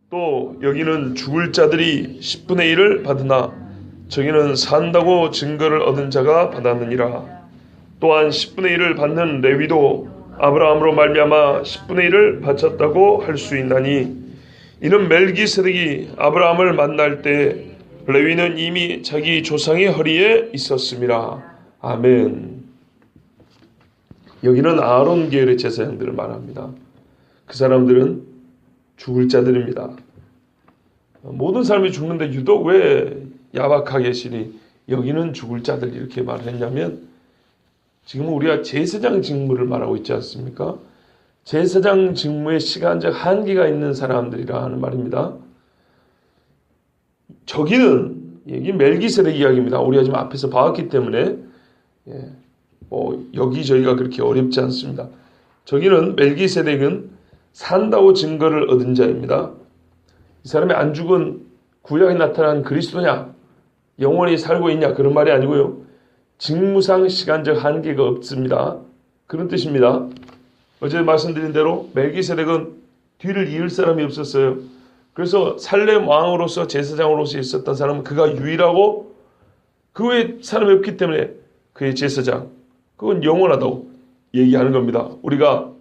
또 여기는 죽을 자들이 10분의 1을 받으나 저기는 산다고 증거를 얻은 자가 받았느니라. 또한 10분의 1을 받는 레위도 아브라함으로 말미암아 10분의 1을 바쳤다고 할 수 있나니 이는 멜기세덱이 아브라함을 만날 때 레위는 이미 자기 조상의 허리에 있었음이라. 아멘. 여기는 아론 계열의 제사장들을 말합니다. 그 사람들은 죽을 자들입니다. 모든 사람이 죽는데 유독 왜 야박하게 시니 여기는 죽을 자들 이렇게 말했냐면 지금 우리가 제사장 직무를 말하고 있지 않습니까? 제사장 직무에 시간적 한계가 있는 사람들이라 하는 말입니다. 저기는 여기 멜기세덱 이야기입니다. 우리가 지금 앞에서 봐왔기 때문에 여기 저희가 그렇게 어렵지 않습니다. 저기는 멜기세덱은 산다고 증거를 얻은 자입니다. 이 사람이 안 죽은 구약에 나타난 그리스도냐, 영원히 살고 있냐 그런 말이 아니고요. 직무상 시간적 한계가 없습니다. 그런 뜻입니다. 어제 말씀드린 대로 멜기세덱은 뒤를 이을 사람이 없었어요. 그래서 살렘 왕으로서 제사장으로서 있었던 사람은 그가 유일하고 그 외에 사람이 없기 때문에 그의 제사장, 그건 영원하다고 얘기하는 겁니다. 우리가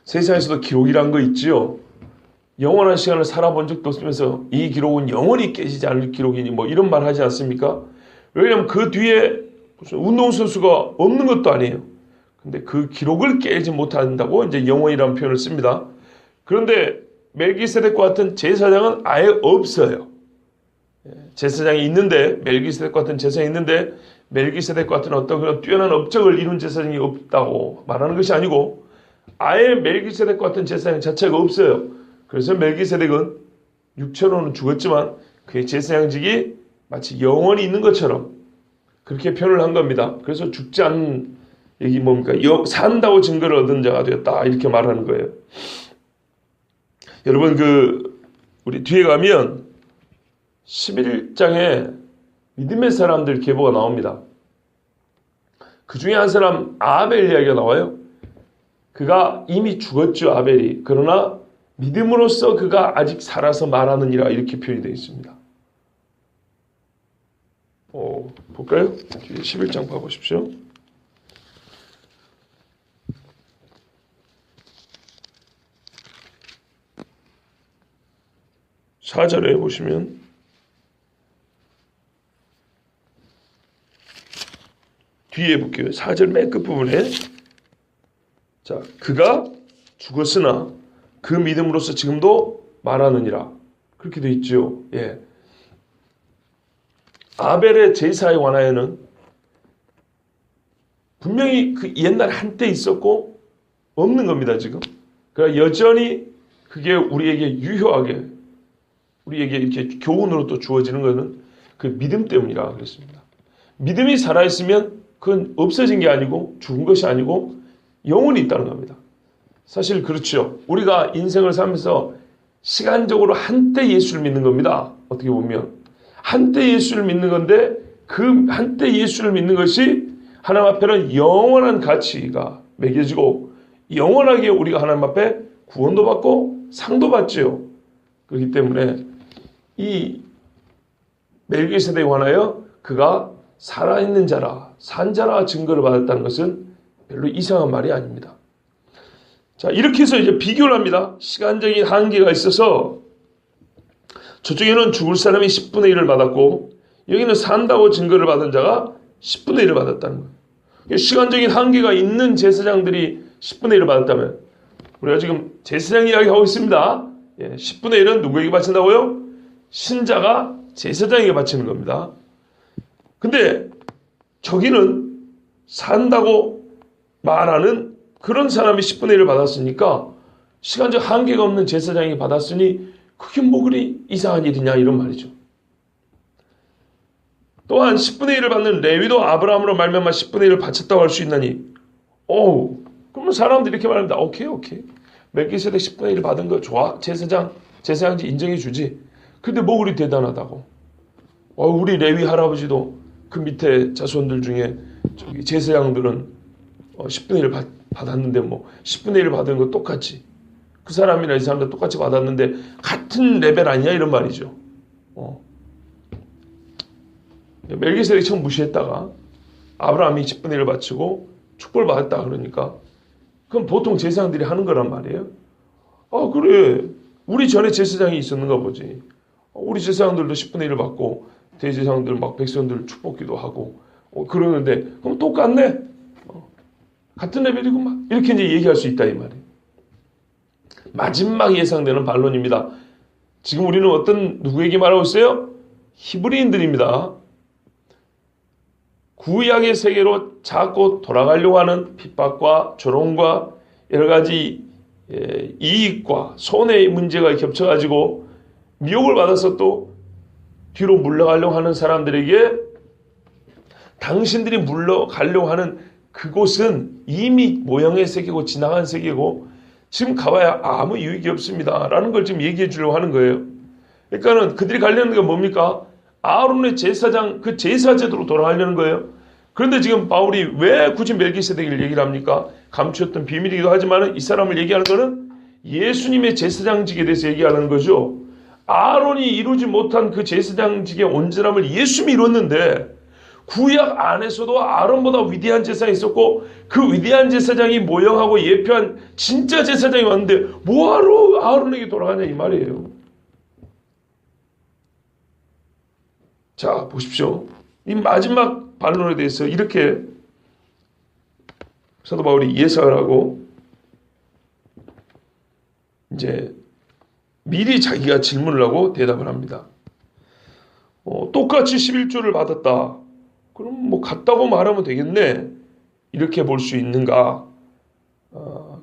세상에서도 기록이란 거 있지요. 영원한 시간을 살아본 적도 없으면서 이 기록은 영원히 깨지지 않을 기록이니 뭐 이런 말 하지 않습니까? 왜냐하면 그 뒤에 무슨 운동선수가 없는 것도 아니에요. 근데 그 기록을 깨지 못한다고 이제 영원이라는 표현을 씁니다. 그런데 멜기세덱과 같은 제사장은 아예 없어요. 제사장이 있는데 멜기세덱과 같은 제사장이 있는데 멜기세덱과 같은 어떤 그런 뛰어난 업적을 이룬 제사장이 없다고 말하는 것이 아니고 아예 멜기세덱과 같은 제사장 자체가 없어요. 그래서 멜기세덱은 육체로는 죽었지만 그의 제사장직이 마치 영원히 있는 것처럼 그렇게 표현을 한 겁니다. 그래서 죽지 않는 얘기 뭡니까? 산다고 증거를 얻은 자가 되었다 이렇게 말하는 거예요. 여러분 우리 뒤에 가면 11장에 믿음의 사람들 계보가 나옵니다. 그 중에 한 사람 아벨 이야기가 나와요. 그가 이미 죽었죠, 아벨이. 그러나 믿음으로써 그가 아직 살아서 말하느니라 이렇게 표현이 되어 있습니다. 볼까요? 뒤에 11장 봐보십시오. 4절에 보시면 뒤에 볼게요. 4절 맨 끝부분에 자, 그가 죽었으나 그 믿음으로써 지금도 말하느니라 그렇게 되어 있죠. 예. 아벨의 제사에 관하여는 분명히 그 옛날 한때 있었고 없는 겁니다. 지금. 그러나 여전히 그게 우리에게 유효하게 우리에게 이렇게 교훈으로 또 주어지는 것은 그 믿음 때문이라 그랬습니다. 믿음이 살아있으면 그건 없어진 게 아니고 죽은 것이 아니고 영원히 있다는 겁니다. 사실 그렇죠. 우리가 인생을 살면서 시간적으로 한때 예수를 믿는 겁니다. 어떻게 보면 한때 예수를 믿는 건데 그 한때 예수를 믿는 것이 하나님 앞에는 영원한 가치가 매겨지고 영원하게 우리가 하나님 앞에 구원도 받고 상도 받지요. 그렇기 때문에 이 멜기세덱에 관하여 그가 살아있는 자라 산 자라 증거를 받았다는 것은 별로 이상한 말이 아닙니다. 자, 이렇게 해서 이제 비교를 합니다. 시간적인 한계가 있어서 저쪽에는 죽을 사람이 10분의 1을 받았고 여기는 산다고 증거를 받은 자가 10분의 1을 받았다는 거예요. 시간적인 한계가 있는 제사장들이 10분의 1을 받았다면 우리가 지금 제사장 이야기하고 있습니다. 10분의 1은 누구에게 바친다고요? 신자가 제사장에게 바치는 겁니다. 근데 저기는 산다고 말하는 그런 사람이 10분의 1을 받았으니까 시간적 한계가 없는 제사장이 받았으니 그게 뭐 그리 이상한 일이냐 이런 말이죠. 또한 10분의 1을 받는 레위도 아브라함으로 말미암아 10분의 1을 바쳤다고 할 수 있나니 그러면 사람들이 이렇게 말합니다. 오케이 멜기세덱 10분의 1을 받은 거 좋아. 제사장지 인정해 주지. 근데 뭐 그리 대단하다고. 우리 레위 할아버지도 그 밑에 자손들 중에 저기 제사장들은 10분의 1을 받았는데 뭐 10분의 1을 받은 거 똑같지. 그 사람이나 이 사람도 똑같이 받았는데 같은 레벨 아니냐 이런 말이죠. 멜기세덱이 처음 무시했다가 아브라함이 10분의 1을 바치고 축복을 받았다 그러니까 그건 보통 제사장들이 하는 거란 말이에요. 아 그래 우리 전에 제사장이 있었는가 보지. 우리 제사장들도 10분의 1을 받고 대제사장들 막 백성들 축복기도 하고 그러는데 그럼 똑같네. 같은 레벨이구만. 이렇게 이제 얘기할 수 있다 이 말이에요. 마지막 예상되는 반론입니다. 지금 우리는 어떤 누구에게 말하고 있어요? 히브리인들입니다. 구약의 세계로 자꾸 돌아가려고 하는 핍박과 조롱과 여러 가지 이익과 손해의 문제가 겹쳐가지고 미혹을 받아서 또 뒤로 물러가려고 하는 사람들에게 당신들이 물러가려고 하는 그곳은 이미 모형의 세계고 지나간 세계고 지금 가봐야 아무 유익이 없습니다. 라는 걸 지금 얘기해 주려고 하는 거예요. 그러니까는 그들이 가려는 게 뭡니까? 아론의 제사장 그 제사 제도로 돌아가려는 거예요. 그런데 지금 바울이 왜 굳이 멜기세덱을 얘기를 합니까? 감추었던 비밀이기도 하지만 이 사람을 얘기하는 거는 예수님의 제사장직에 대해서 얘기하는 거죠. 아론이 이루지 못한 그 제사장직의 온전함을 예수님이 이뤘는데 구약 안에서도 아론보다 위대한 제사장이 있었고 그 위대한 제사장이 모형하고 예표한 진짜 제사장이 왔는데 뭐하러 아론에게 돌아가냐 이 말이에요. 자 보십시오. 이 마지막 반론에 대해서 이렇게 사도 바울이 예상을 하고 이제 미리 자기가 질문을 하고 대답을 합니다. 똑같이 11조를 받았다. 그럼 뭐 같다고 말하면 되겠네. 이렇게 볼 수 있는가?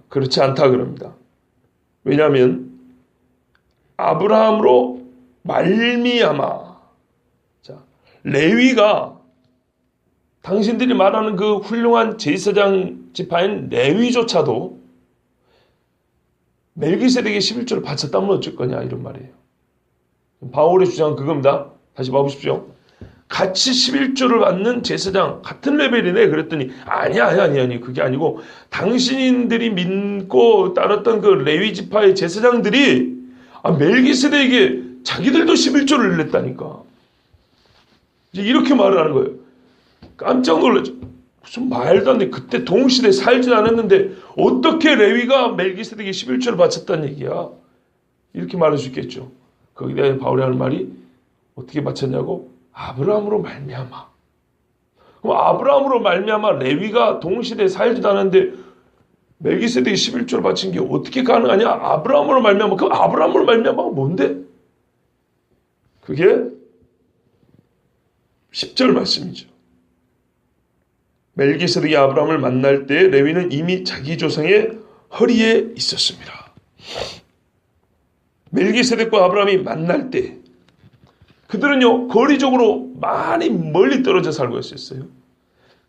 그렇지 않다 그럽니다. 왜냐하면 아브라함으로 말미암아 자, 레위가 당신들이 말하는 그 훌륭한 제사장 지파인 레위조차도 멜기세덱의 11조를 바쳤다면 어쩔 거냐 이런 말이에요. 바울의 주장은 그겁니다. 다시 봐보십시오. 같이 11조를 받는 제사장 같은 레벨이네 그랬더니 아니 그게 아니고 당신들이 믿고 따랐던 그 레위 지파의 제사장들이 멜기세덱에게 자기들도 11조를 냈다니까. 이제 이렇게 말을 하는 거예요. 깜짝 놀랐죠. 무슨 말도 안 돼. 그때 동시대에 살지도 않았는데 어떻게 레위가 멜기세덱에게 11조를 바쳤다는 얘기야. 이렇게 말할 수 있겠죠. 거기에 대해 바울이 하는 말이 어떻게 바쳤냐고? 아브라함으로 말미암아. 그럼 아브라함으로 말미암아 레위가 동시대에 살지도 않았는데 멜기세덱이 11조를 바친 게 어떻게 가능하냐? 아브라함으로 말미암아. 그 아브라함으로 말미암아가 뭔데? 그게 10절 말씀이죠. 멜기세덱이 아브라함을 만날 때 레위는 이미 자기 조상의 허리에 있었습니다. 멜기세덱과 아브라함이 만날 때 그들은요 거리적으로 많이 멀리 떨어져 살고 있었어요.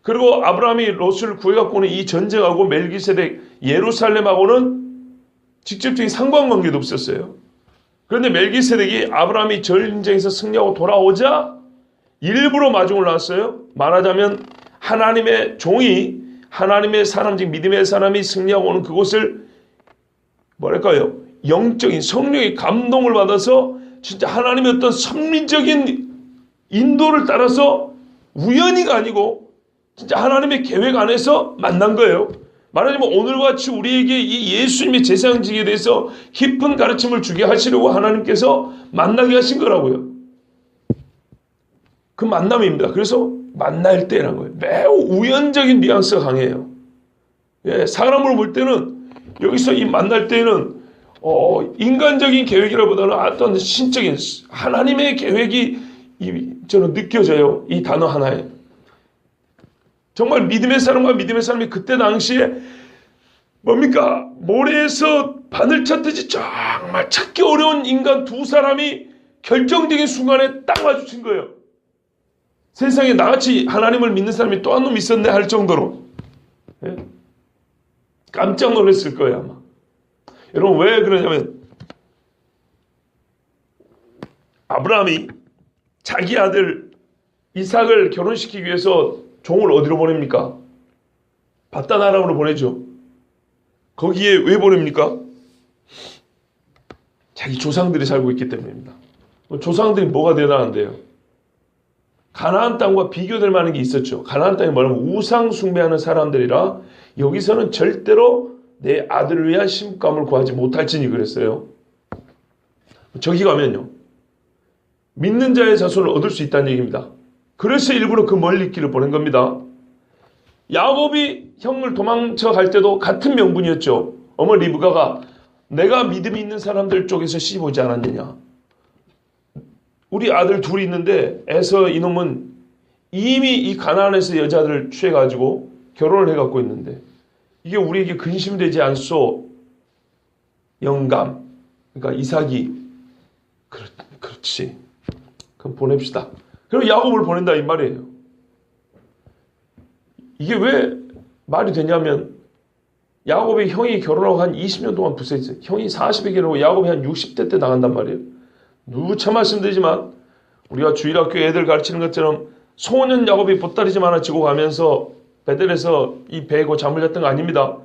그리고 아브라함이 롯을 구해갖고는 이 전쟁하고 멜기세덱 예루살렘하고는 직접적인 상관관계도 없었어요. 그런데 멜기세덱이 아브라함이 전쟁에서 승리하고 돌아오자 일부러 마중을 놨어요. 말하자면 하나님의 종이 하나님의 사람 즉 믿음의 사람이 승리하고 오는 그곳을 뭐랄까요? 영적인 성령의 감동을 받아서 진짜 하나님의 어떤 선민적인 인도를 따라서 우연히가 아니고 진짜 하나님의 계획 안에서 만난 거예요. 말하자면 오늘같이 우리에게 이 예수님의 제사장직에 대해서 깊은 가르침을 주게 하시려고 하나님께서 만나게 하신 거라고요. 그 만남입니다. 그래서 만날 때라는 거예요. 매우 우연적인 뉘앙스가 강해요. 예, 사람으로 볼 때는 여기서 이 만날 때는 인간적인 계획이라보다는 어떤 신적인 하나님의 계획이 저는 느껴져요. 이 단어 하나에. 정말 믿음의 사람과 믿음의 사람이 그때 당시에 뭡니까? 모래에서 바늘 찾듯이 정말 찾기 어려운 인간 두 사람이 결정적인 순간에 딱 마주친 거예요. 세상에 나같이 하나님을 믿는 사람이 또 한 놈 있었네 할 정도로. 예? 깜짝 놀랐을 거예요 아마. 여러분 왜 그러냐면 아브라함이 자기 아들 이삭을 결혼시키기 위해서 종을 어디로 보냅니까? 밧단 아람으로 보내죠. 거기에 왜 보냅니까? 자기 조상들이 살고 있기 때문입니다. 조상들이 뭐가 대단한데요? 가나안 땅과 비교될 만한 게 있었죠. 가나안 땅이 뭐냐면 우상 숭배하는 사람들이라 여기서는 절대로 내 아들을 위한 신부감을 구하지 못할지니 그랬어요. 저기 가면요. 믿는 자의 자손을 얻을 수 있다는 얘기입니다. 그래서 일부러 그 멀리 길을 보낸 겁니다. 야곱이 형을 도망쳐 갈 때도 같은 명분이었죠. 어머 리브가가 내가 믿음이 있는 사람들 쪽에서 시집 오지 않았느냐. 우리 아들 둘이 있는데 에서 이놈은 이미 이 가나안에서 여자들을 취해가지고 결혼을 해갖고 있는데 이게 우리에게 근심이 되지 않소? 영감. 그러니까 이삭이 그렇지. 그럼 보냅시다. 그럼 야곱을 보낸다 이 말이에요. 이게 왜 말이 되냐면 야곱의 형이 결혼하고 한 20년 동안 부세했어요. 형이 40에 결혼하고 야곱이 한 60대 때 나간단 말이에요. 누차 말씀드리지만 우리가 주일학교 애들 가르치는 것처럼 소년 야곱이 보따리 좀 하나 지고 가면서 베델에서 이 배고 잠을 잤던 거 아닙니다.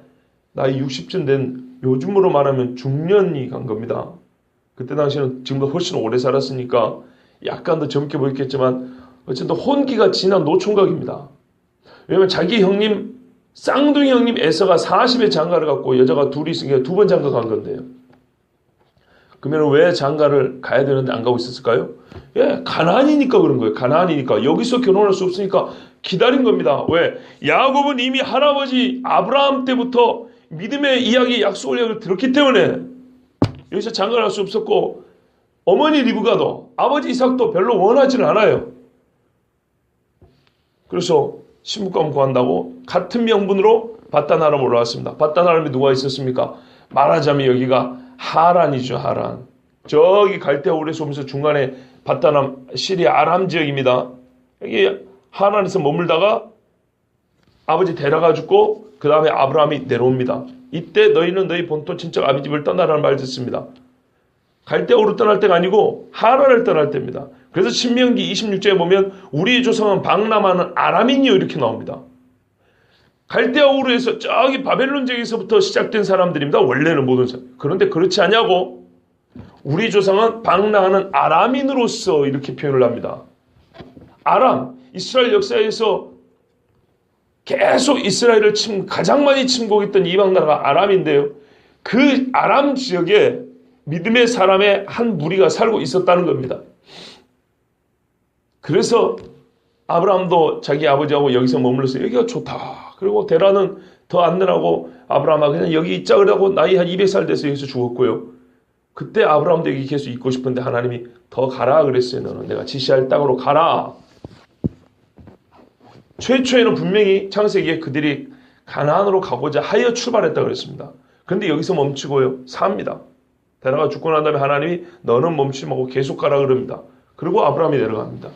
나이 60쯤 된 요즘으로 말하면 중년이 간 겁니다. 그때 당시에는 지금보다 훨씬 오래 살았으니까 약간 더 젊게 보였겠지만 어쨌든 혼기가 지난 노총각입니다. 왜냐면 자기 형님 쌍둥이 형님 에서가 40에 장가를 갔고 여자가 둘이 있으니까 두 번 장가 간 건데요. 그러면 왜 장가를 가야 되는데 안 가고 있었을까요? 예, 가나안이니까 그런 거예요. 가나안이니까. 여기서 결혼할 수 없으니까 기다린 겁니다. 왜? 야곱은 이미 할아버지 아브라함 때부터 믿음의 이야기, 약속을 들었기 때문에 여기서 장가를 할 수 없었고 어머니 리브가도 아버지 이삭도 별로 원하지는 않아요. 그래서 신부감 구한다고 같은 명분으로 바단 아람 올라왔습니다. 바단 아람에 누가 있었습니까? 말하자면 여기가 하란이죠. 하란. 저기 갈대아 우레서 오면서 중간에 바단 아람 시리아 아람 지역입니다. 여기 하란에서 머물다가 아버지 데려가 죽고 그 다음에 아브라함이 내려옵니다. 이때 너희는 너희 본토 친척 아비 집을 떠나라는 말을 듣습니다. 갈대아우로 떠날 때가 아니고 하란을 떠날 때입니다. 그래서 신명기 26장에 보면 우리 조상은 방람하는 아람인이요 이렇게 나옵니다. 갈대아우르에서 저기 바벨론 지역에서부터 시작된 사람들입니다. 원래는 모든 사람. 그런데 그렇지 않냐고 우리 조상은 방랑하는 아람인으로서 이렇게 표현을 합니다. 아람, 이스라엘 역사에서 계속 이스라엘을 가장 많이 침공했던 이방 나라가 아람인데요. 그 아람 지역에 믿음의 사람의 한 무리가 살고 있었다는 겁니다. 그래서 아브라함도 자기 아버지하고 여기서 머물러서 여기가 좋다. 그리고 데라는 더 안느라고 아브라함아 그냥 여기 있자 그러고 나이 한 200살 돼서 여기서 죽었고요. 그때 아브라함도 여기 계속 있고 싶은데 하나님이 더 가라 그랬어요. 너는 내가 지시할 땅으로 가라. 최초에는 분명히 창세기에 그들이 가나안으로 가고자 하여 출발했다고 그랬습니다. 그런데 여기서 멈추고요. 삽니다. 데라가 죽고 난 다음에 하나님이 너는 멈추지 말고 계속 가라 그럽니다. 그리고 아브라함이 내려갑니다.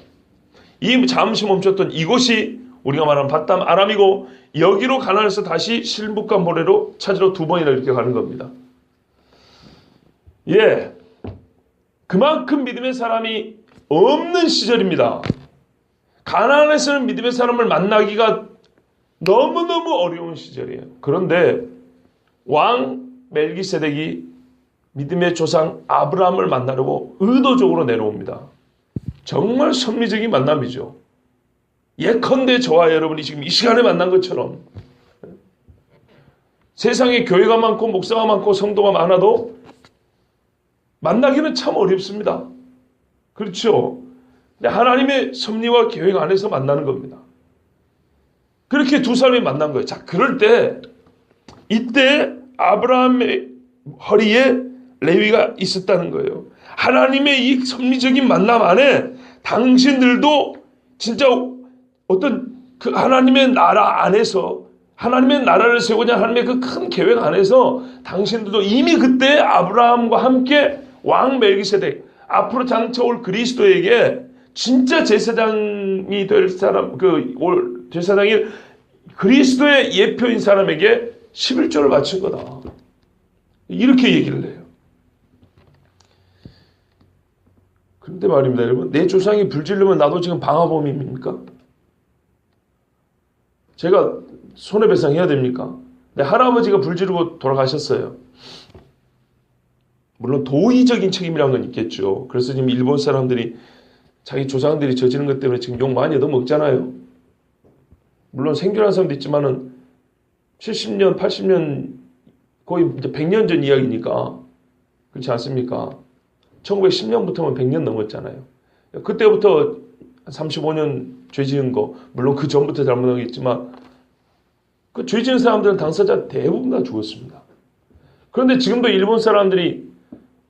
이 잠시 멈췄던 이곳이 우리가 말하는 바담 아람이고 여기로 가나안에서 다시 실묵과 모래로 찾으러 두 번이나 이렇게 가는 겁니다. 예, 그만큼 믿음의 사람이 없는 시절입니다. 가나안에서는 믿음의 사람을 만나기가 너무너무 어려운 시절이에요. 그런데 왕 멜기세덱이 믿음의 조상 아브라함을 만나려고 의도적으로 내려옵니다. 정말 선미적인 만남이죠. 예컨대 저와 여러분이 지금 이 시간에 만난 것처럼 세상에 교회가 많고 목사가 많고 성도가 많아도 만나기는 참 어렵습니다. 그렇죠? 근데 하나님의 섭리와 계획 안에서 만나는 겁니다. 그렇게 두 사람이 만난 거예요. 자, 그럴 때 이때 아브라함의 허리에 레위가 있었다는 거예요. 하나님의 이 섭리적인 만남 안에 당신들도 진짜 어떤 그 하나님의 나라 안에서 하나님의 나라를 세우고자 하나님의 그 큰 계획 안에서 당신들도 이미 그때 아브라함과 함께 왕 멜기세덱 앞으로 장차 올 그리스도에게 진짜 제사장이 될 사람 올 제사장이 그리스도의 예표인 사람에게 11조를 바친 거다. 이렇게 얘기를 해요. 그런데 말입니다, 여러분. 내 조상이 불질르면 나도 지금 방화범입니까? 제가 손해배상 해야 됩니까? 내 할아버지가 불지르고 돌아가셨어요. 물론 도의적인 책임이라는 건 있겠죠. 그래서 지금 일본 사람들이 자기 조상들이 저지른 것 때문에 지금 욕 많이 얻어먹잖아요. 물론 생존한 사람도 있지만은 70년, 80년, 거의 이제 100년 전 이야기니까 그렇지 않습니까? 1910년부터면 100년 넘었잖아요. 그때부터 35년 죄 지은 거, 물론 그 전부터 잘못하겠지만 그 죄 지은 사람들은 당사자 대부분 다 죽었습니다. 그런데 지금도 일본 사람들이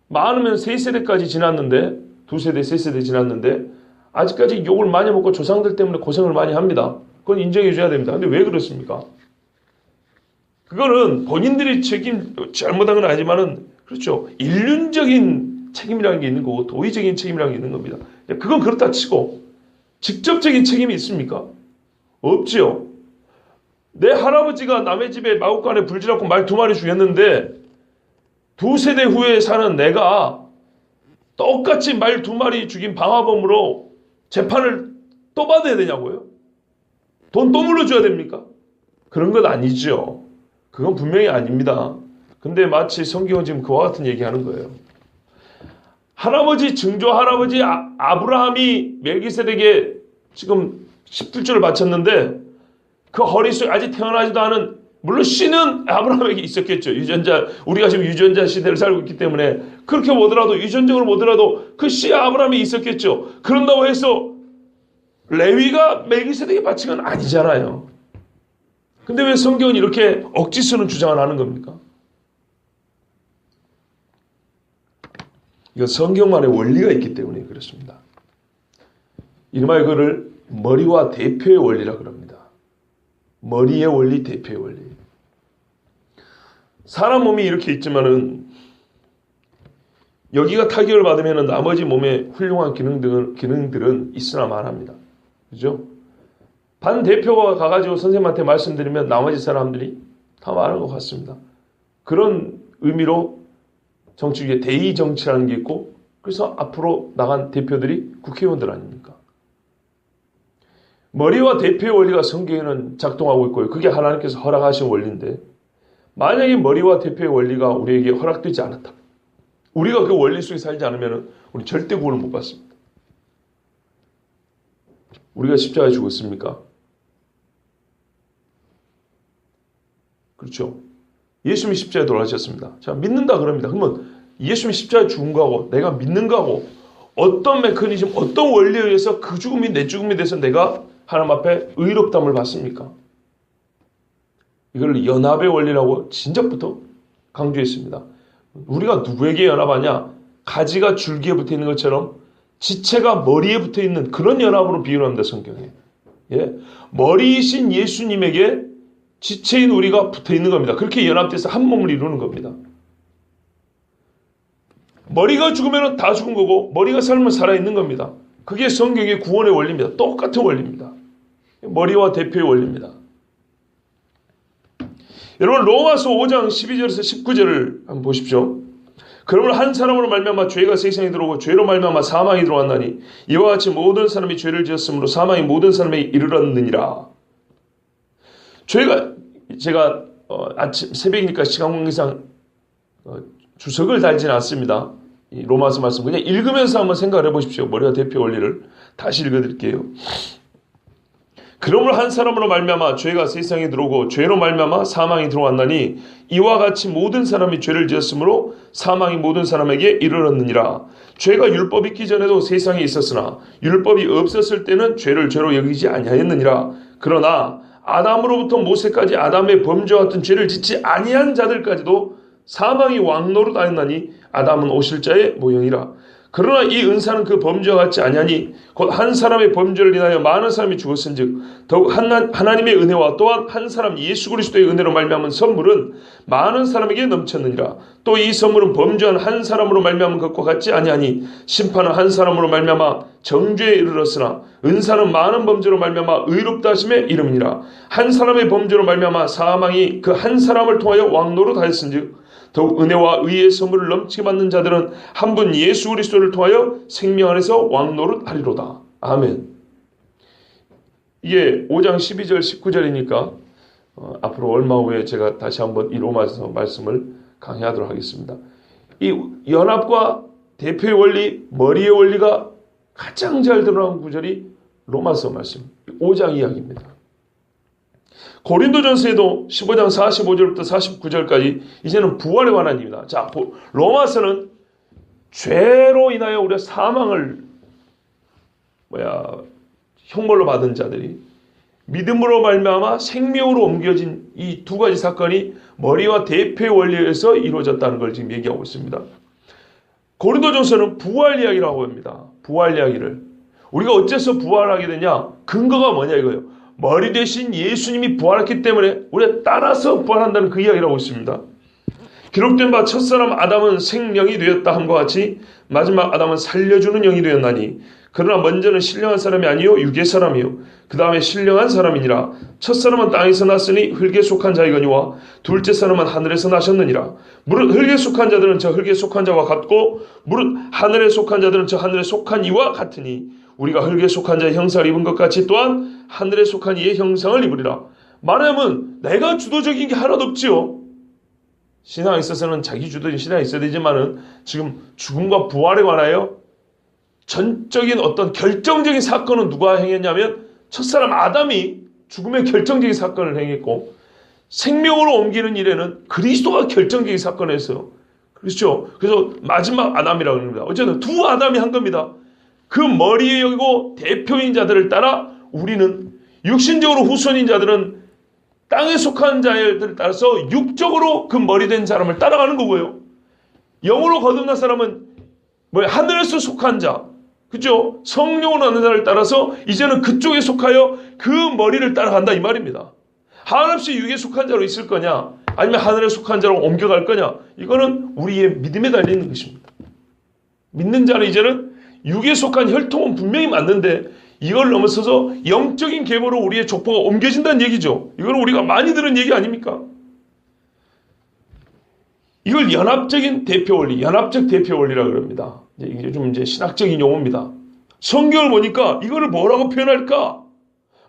많으면 3세대까지 지났는데 2세대, 3세대 지났는데 아직까지 욕을 많이 먹고 조상들 때문에 고생을 많이 합니다. 그건 인정해 줘야 됩니다. 근데 왜 그렇습니까? 그거는 본인들이 잘못한 건 아니지만은 그렇죠. 인륜적인 책임이라는 게 있는 거고 도의적인 책임이라는 게 있는 겁니다. 그건 그렇다 치고 직접적인 책임이 있습니까? 없지요. 내 할아버지가 남의 집에 마구간에 불질렀고 말 2마리 죽였는데 2세대 후에 사는 내가 똑같이 말 2마리 죽인 방화범으로 재판을 또 받아야 되냐고요? 돈 또 물려줘야 됩니까? 그런 건 아니죠. 그건 분명히 아닙니다. 근데 마치 성경은 지금 그와 같은 얘기하는 거예요. 할아버지, 증조 할아버지 아브라함이 멜기세덱에 지금 10불조를 바쳤는데 그 허리 속에 아직 태어나지도 않은 물론 씨는 아브라함에게 있었겠죠. 유전자, 우리가 지금 유전자 시대를 살고 있기 때문에 그렇게 보더라도 유전적으로 보더라도 그 씨 아브라함이 있었겠죠. 그런다고 해서 레위가 멜기세덱에 바친 건 아니잖아요. 근데 왜 성경은 이렇게 억지스러운 주장을 하는 겁니까? 이건 성경만의 원리가 있기 때문에 그렇습니다. 이름하여 그를 머리와 대표의 원리라 그럽니다. 머리의 원리, 대표의 원리. 사람 몸이 이렇게 있지만은 여기가 타격을 받으면 나머지 몸에 훌륭한 기능들은 있으나 말합니다. 그죠? 반 대표가 가가지고 선생님한테 말씀드리면 나머지 사람들이 다 말한 것 같습니다. 그런 의미로 정치계에 대의 정치라는 게 있고 그래서 앞으로 나간 대표들이 국회의원들 아닙니까? 머리와 대표의 원리가 성경에는 작동하고 있고요. 그게 하나님께서 허락하신 원리인데 만약에 머리와 대표의 원리가 우리에게 허락되지 않았다. 우리가 그 원리 속에 살지 않으면 우리 절대 구원을 못 받습니다. 우리가 십자가에 죽었습니까? 그렇죠. 예수님이 십자가에 돌아가셨습니다. 자, 믿는다 그럽니다. 그러면 예수님이 십자가에 죽은 거하고 내가 믿는 거하고 어떤 메커니즘, 어떤 원리에 의해서 그 죽음이 내 죽음이 돼서 내가 하나님 앞에 의롭담을 받습니까? 이걸 연합의 원리라고 진작부터 강조했습니다. 우리가 누구에게 연합하냐? 가지가 줄기에 붙어 있는 것처럼 지체가 머리에 붙어 있는 그런 연합으로 비유를 합니다. 성경에. 예? 머리이신 예수님에게 지체인 우리가 붙어 있는 겁니다. 그렇게 연합돼서 한 몸을 이루는 겁니다. 머리가 죽으면 다 죽은 거고 머리가 살면 살아있는 겁니다. 그게 성경의 구원의 원리입니다. 똑같은 원리입니다. 머리와 대표의 원리입니다. 여러분 로마서 5장 12절에서 19절을 한번 보십시오. 그러므로 한 사람으로 말미암아 죄가 세상에 들어오고 죄로 말미암아 사망이 들어왔나니 이와 같이 모든 사람이 죄를 지었으므로 사망이 모든 사람에게 이르렀느니라. 제가 아침 새벽이니까 시간 관계상 주석을 달지는 않습니다. 이 로마서 말씀 그냥 읽으면서 한번 생각을 해보십시오. 머리와 대표 원리를 다시 읽어드릴게요. 그러므로 한 사람으로 말미암아 죄가 세상에 들어오고 죄로 말미암아 사망이 들어왔나니 이와 같이 모든 사람이 죄를 지었으므로 사망이 모든 사람에게 이르렀느니라. 죄가 율법이 있기 전에도 세상에 있었으나 율법이 없었을 때는 죄를 죄로 여기지 아니하였느니라. 그러나 아담으로부터 모세까지 아담의 범죄와 같은 죄를 짓지 아니한 자들까지도 사망이 왕노릇하였나니 아담은 오실자의 모형이라. 그러나 이 은사는 그 범죄와 같지 아니하니 곧 한 사람의 범죄를 인하여 많은 사람이 죽었은즉 더욱 하나님의 은혜와 또한 한 사람 예수 그리스도의 은혜로 말미암은 선물은 많은 사람에게 넘쳤느니라. 또 이 선물은 범죄한 한 사람으로 말미암은 것과 같지 아니하니 심판은 한 사람으로 말미암아 정죄에 이르렀으나 은사는 많은 범죄로 말미암아 의롭다 하심에 이름이니라. 한 사람의 범죄로 말미암아 사망이 그 한 사람을 통하여 왕노릇하였은즉 더욱 은혜와 의의 선물을 넘치게 받는 자들은 한 분 예수 그리스도를 통하여 생명 안에서 왕노릇하리로다. 아멘. 이게 5장 12절 19절이니까 앞으로 얼마 후에 제가 다시 한번 이 로마서 말씀을 강의하도록 하겠습니다. 이 연합과 대표의 원리, 머리의 원리가 가장 잘 드러난 구절이 로마서 말씀 5장 이야기입니다. 고린도전서에도 15장 45절부터 49절까지 이제는 부활에 관한 입니다. 자, 로마서는 죄로 인하여 우리가 사망을 형벌로 받은 자들이 믿음으로 말미암아 생명으로 옮겨진 이 두 가지 사건이 머리와 대표의 원리에서 이루어졌다는 걸 지금 얘기하고 있습니다. 고린도전서는 부활 이야기라고 합니다. 부활 이야기를. 우리가 어째서 부활하게 되냐? 근거가 뭐냐 이거예요. 머리 대신 예수님이 부활했기 때문에 우리가 따라서 부활한다는 그 이야기를 하고 있습니다. 기록된 바 첫사람 아담은 생명이 되었다 함과 같이 마지막 아담은 살려주는 영이 되었나니 그러나 먼저는 신령한 사람이 아니요 육의 사람이요 그 다음에 신령한 사람이니라. 첫사람은 땅에서 났으니 흙에 속한 자이거니와 둘째 사람은 하늘에서 나셨느니라. 무릇 흙에 속한 자들은 저 흙에 속한 자와 같고 무릇 하늘에 속한 자들은 저 하늘에 속한 이와 같으니 우리가 흙에 속한 자의 형상을 입은 것 같이 또한 하늘에 속한 이의 형상을 입으리라. 말하자면 내가 주도적인 게 하나도 없지요. 신앙에 있어서는 자기 주도적인 신앙이 있어야 되지만은 지금 죽음과 부활에 관하여 전적인 어떤 결정적인 사건은 누가 행했냐면 첫사람 아담이 죽음의 결정적인 사건을 행했고 생명으로 옮기는 일에는 그리스도가 결정적인 사건에서 그렇죠. 그래서 마지막 아담이라고 합니다. 어쨌든 두 아담이 한 겁니다. 그 머리에 여기고 대표인 자들을 따라 우리는 육신적으로 후손인 자들은 땅에 속한 자들을 따라서 육적으로 그 머리 된 사람을 따라가는 거고요. 영으로 거듭난 사람은 하늘에서 속한 자, 그죠? 성령으로 하는 자를 따라서 이제는 그쪽에 속하여 그 머리를 따라간다 이 말입니다. 한없이 육에 속한 자로 있을 거냐 아니면 하늘에 속한 자로 옮겨갈 거냐 이거는 우리의 믿음에 달리는 것입니다. 믿는 자는 이제는 육에 속한 혈통은 분명히 맞는데 이걸 넘어서서 영적인 계보로 우리의 족보가 옮겨진다는 얘기죠. 이건 우리가 많이 들은 얘기 아닙니까? 이걸 연합적인 대표 원리, 연합적 대표 원리라고 합니다. 이게 좀 신학적인 용어입니다. 성경을 보니까 이거를 뭐라고 표현할까?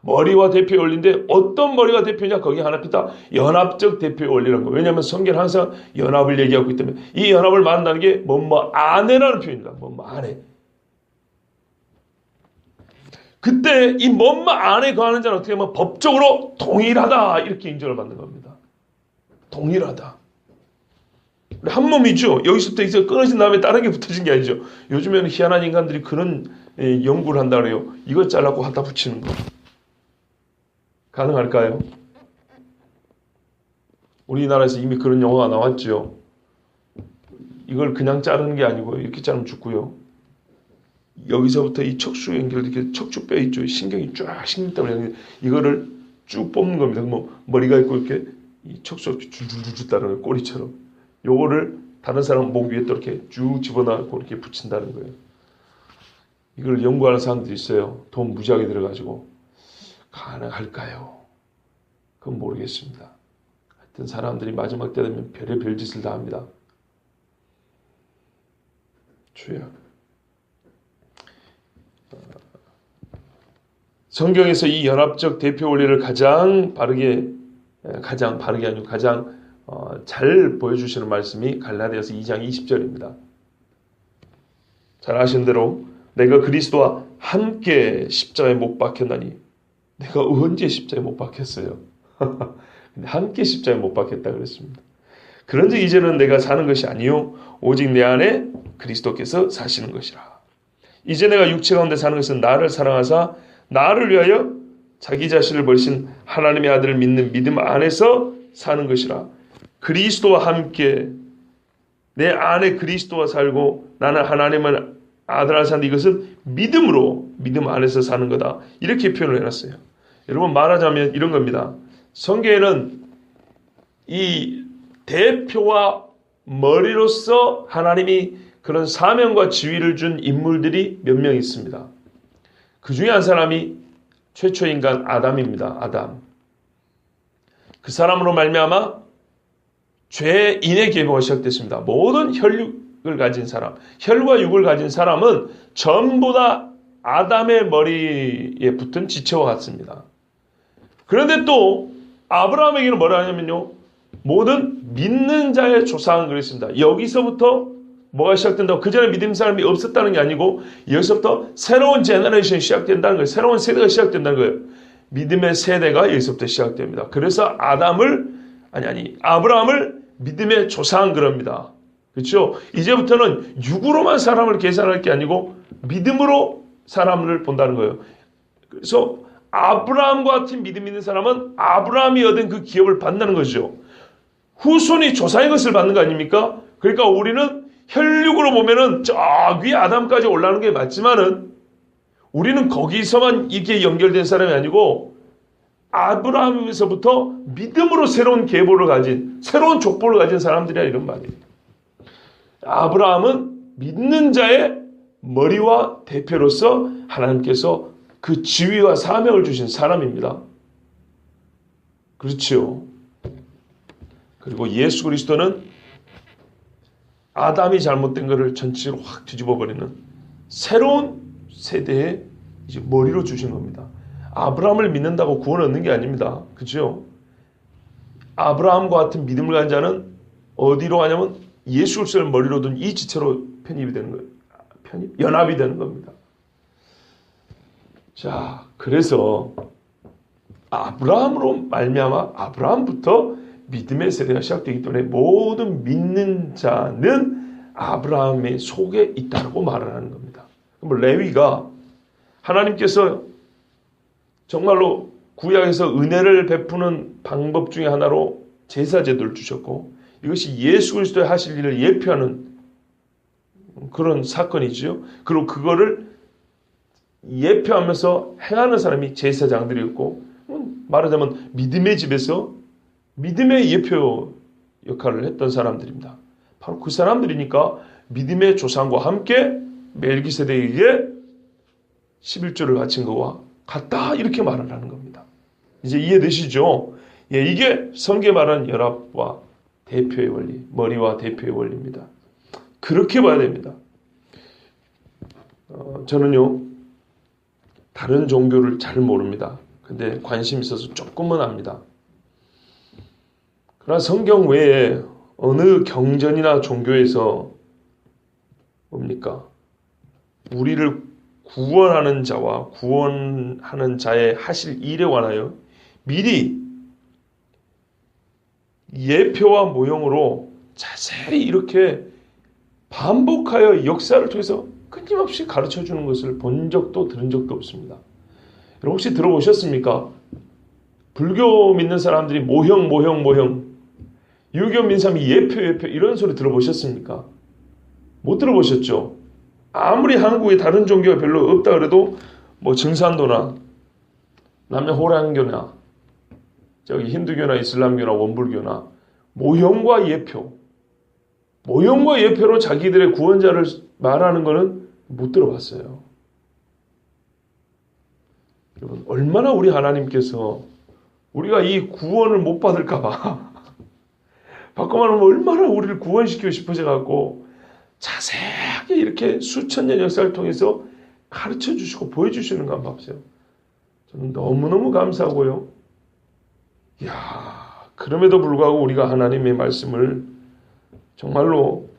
머리와 대표 원리인데 어떤 머리가 대표냐? 거기 하나 있다. 연합적 대표 원리라는 거예요. 왜냐하면 성경은 항상 연합을 얘기하고 있기 때문에 이 연합을 말한다는 게 아내라는 표현입니다. 아내. 그때 이 안에 거하는 자는 어떻게 하면 법적으로 동일하다 이렇게 인정을 받는 겁니다. 동일하다. 한 몸이죠. 여기서부터 이제 끊어진 다음에 다른 게 붙어진 게 아니죠. 요즘에는 희한한 인간들이 그런 연구를 한다 그래요. 이것 잘라고 갖다 붙이는 거. 가능할까요? 우리나라에서 이미 그런 용어가 나왔죠. 이걸 그냥 자르는 게 아니고요. 이렇게 자르면 죽고요. 여기서부터 이 척수 연결 이렇게 척추뼈 있죠. 신경이 쫙 신경 때문에 이거를 쭉 뽑는 겁니다. 머리가 있고 이렇게 이 척수 줄줄줄 따르는 꼬리처럼 요거를 다른 사람 목 위에 또 이렇게 쭉 집어넣고 이렇게 붙인다는 거예요. 이걸 연구하는 사람들이 있어요. 돈 무지하게 들어가지고 가능할까요? 그건 모르겠습니다. 하여튼 사람들이 마지막 때 되면 별의별 짓을 다 합니다. 주여. 성경에서 이 연합적 대표 원리를 가장 바르게 아니고 가장 잘 보여주시는 말씀이 갈라디아서 2장 20절입니다. 잘 아시는 대로 내가 그리스도와 함께 십자가에 못 박혔나니 내가 언제 십자가에 못 박혔어요? 근데 함께 십자가에 못 박혔다 그랬습니다. 그런즉 이제는 내가 사는 것이 아니요 오직 내 안에 그리스도께서 사시는 것이라. 이제 내가 육체 가운데 사는 것은 나를 사랑하사 나를 위하여 자기 자신을 버리신 하나님의 아들을 믿는 믿음 안에서 사는 것이라. 그리스도와 함께 내 안에 그리스도와 살고 나는 하나님의 아들 안에서 사는데 이것은 믿음으로 믿음 안에서 사는 거다. 이렇게 표현을 해놨어요. 여러분 말하자면 이런 겁니다. 성경에는 이 대표와 머리로서 하나님이 그런 사명과 지위를 준 인물들이 몇 명 있습니다. 그 중에 한 사람이 최초의 인간 아담입니다. 아담. 그 사람으로 말미암아 죄인의 계보가 시작됐습니다. 모든 혈육을 가진 사람, 혈과 육을 가진 사람은 전부 다 아담의 머리에 붙은 지체와 같습니다. 그런데 또 아브라함에게는 뭐라 하냐면요. 모든 믿는 자의 조상은 그랬습니다. 여기서부터 뭐가 시작된다고? 그 전에 믿는 사람이 없었다는 게 아니고 여기서부터 새로운 제너레이션이 시작된다는 거예요. 새로운 세대가 시작된다는 거예요. 믿음의 세대가 여기서부터 시작됩니다. 그래서 아브라함을 믿음의 조상 그럽니다. 그렇죠? 이제부터는 육으로만 사람을 계산할 게 아니고 믿음으로 사람을 본다는 거예요. 그래서 아브라함과 같은 믿음 있는 사람은 아브라함이 얻은 그 기업을 받는 거죠. 후손이 조상의 것을 받는 거 아닙니까? 그러니까 우리는 혈육으로 보면은 저 위에 아담까지 올라가는 게 맞지만은 우리는 거기서만 이게 연결된 사람이 아니고 아브라함에서부터 믿음으로 새로운 계보를 가진, 새로운 족보를 가진 사람들이야, 이런 말이에요. 아브라함은 믿는 자의 머리와 대표로서 하나님께서 그 지위와 사명을 주신 사람입니다. 그렇죠. 그리고 예수 그리스도는 아담이 잘못된 것을 전체로 확 뒤집어 버리는 새로운 세대의 이제 머리로 주신 겁니다. 아브라함을 믿는다고 구원 얻는 게 아닙니다. 그렇죠? 아브라함과 같은 믿음을 가진 자는 어디로 가냐면 예수 그리스도를 머리로 둔 이 지체로 편입이 되는 거예요. 연합이 되는 겁니다. 자, 그래서 아브라함으로 말미암아 아브라함부터 믿음의 세대가 시작되기 때문에 모든 믿는 자는 아브라함의 속에 있다고 말을 하는 겁니다. 그럼 레위가 하나님께서 정말로 구약에서 은혜를 베푸는 방법 중에 하나로 제사제도를 주셨고 이것이 예수 그리스도의 하실 일을 예표하는 그런 사건이죠. 그리고 그거를 예표하면서 행하는 사람이 제사장들이었고 말하자면 믿음의 집에서 믿음의 예표 역할을 했던 사람들입니다. 바로 그 사람들이니까 믿음의 조상과 함께 멜기세덱에게 11조를 바친 것과 같다 이렇게 말을 하는 겁니다. 이제 이해되시죠? 예, 이게 성경에 말하는 연합과 대표의 원리, 머리와 대표의 원리입니다. 그렇게 봐야 됩니다. 저는요 다른 종교를 잘 모릅니다. 근데 관심 있어서 조금은 압니다. 그러나 성경 외에 어느 경전이나 종교에서 뭡니까? 우리를 구원하는 자와 구원하는 자의 하실 일에 관하여 미리 예표와 모형으로 자세히 이렇게 반복하여 역사를 통해서 끊임없이 가르쳐주는 것을 본 적도 들은 적도 없습니다. 여러분 혹시 들어보셨습니까? 불교 믿는 사람들이 모형 유교 믿는 사람이 예표 이런 소리 들어보셨습니까? 못 들어보셨죠? 아무리 한국에 다른 종교가 별로 없다 그래도 뭐 증산도나 남녀호랑교나 저기 힌두교나 이슬람교나 원불교나 모형과 예표로 자기들의 구원자를 말하는 것은 못 들어봤어요. 여러분 얼마나 우리 하나님께서 우리가 이 구원을 못 받을까봐 바꿔 말하면 얼마나 우리를 구원시키고 싶어져 갖고 자세하게 이렇게 수천 년 역사를 통해서 가르쳐 주시고 보여주시는 거 한번 보세요. 저는 너무너무 감사하고요. 이야, 그럼에도 불구하고 우리가 하나님의 말씀을 정말로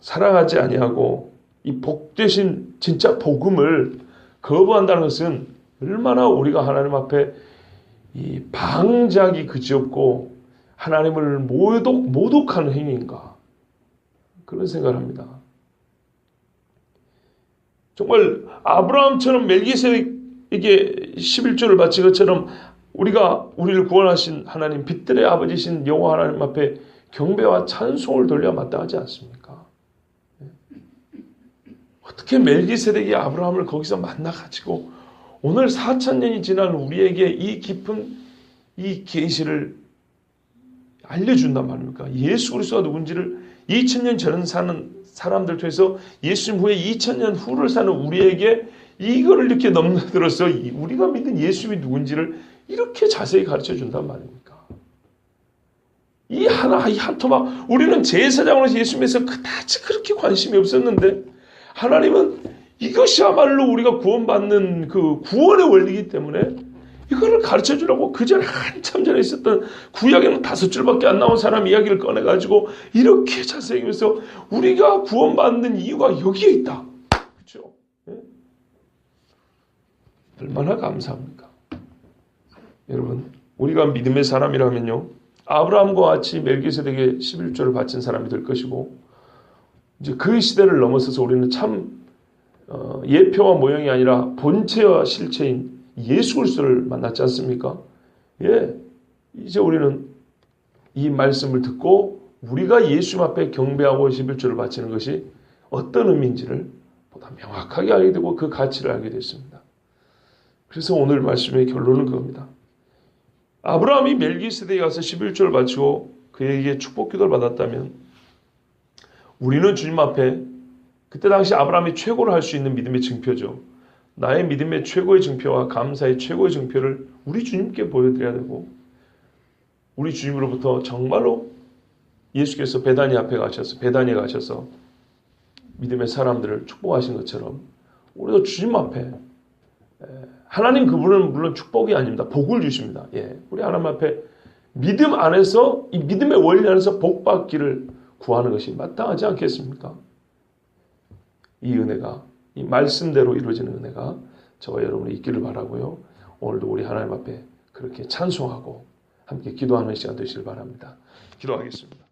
사랑하지 아니하고 이 복되신 진짜 복음을 거부한다는 것은 얼마나 우리가 하나님 앞에 이 방작이 그지없고 하나님을 모독하는 행위인가 그런 생각을 합니다. 정말 아브라함처럼 멜기세덱에게 11조를 바친 것처럼 우리가 우리를 구원하신 하나님 빛들의 아버지신 여호와 하나님 앞에 경배와 찬송을 돌려 마땅하지 않습니까? 어떻게 멜기세덱이 아브라함을 거기서 만나가지고 오늘 4,000년이 지난 우리에게 이 깊은 이 계시를 알려준단 말입니까? 예수 그리스도가 누군지를 2000년 전 사는 사람들 통해서 예수님 후에 2000년 후를 사는 우리에게 이거를 이렇게 넘나들어서 우리가 믿는 예수님이 누군지를 이렇게 자세히 가르쳐 준단 말입니까? 이 한 토막 우리는 제사장으로서 예수님에서 그다지 그렇게 관심이 없었는데 하나님은 이것이야말로 우리가 구원받는 그 구원의 원리이기 때문에 이거를 가르쳐 주려고 그 전에 한참 전에 있었던 구약에는 5줄밖에 안 나온 사람 이야기를 꺼내가지고 이렇게 자세히 해서 우리가 구원받는 이유가 여기에 있다. 그렇죠? 얼마나 감사합니까? 여러분, 우리가 믿음의 사람이라면요, 아브라함과 같이 멜기세덱의 11조를 바친 사람이 될 것이고, 이제 그 시대를 넘어서서 우리는 참 예표와 모형이 아니라 본체와 실체인 예수 그리스도를 만났지 않습니까? 예, 이제 우리는 이 말씀을 듣고 우리가 예수 앞에 경배하고 11조를 바치는 것이 어떤 의미인지를 보다 명확하게 알게 되고 그 가치를 알게 됐습니다. 그래서 오늘 말씀의 결론은 그겁니다. 아브라함이 멜기세덱에 가서 11조를 바치고 그에게 축복 기도를 받았다면 우리는 주님 앞에 그때 당시 아브라함이 최고로 할 수 있는 믿음의 증표죠. 나의 믿음의 최고의 증표와 감사의 최고의 증표를 우리 주님께 보여드려야 되고 우리 주님으로부터 정말로 예수께서 베다니에 가셔서 믿음의 사람들을 축복하신 것처럼 우리도 주님 앞에 하나님 그분은 물론 축복이 아닙니다. 복을 주십니다. 예, 우리 하나님 앞에 믿음 안에서 이 믿음의 원리 안에서 복 받기를 구하는 것이 마땅하지 않겠습니까? 이 은혜가 이 말씀대로 이루어지는 은혜가 저와 여러분이 있기를 바라고요. 오늘도 우리 하나님 앞에 그렇게 찬송하고 함께 기도하는 시간 되시길 바랍니다. 기도하겠습니다.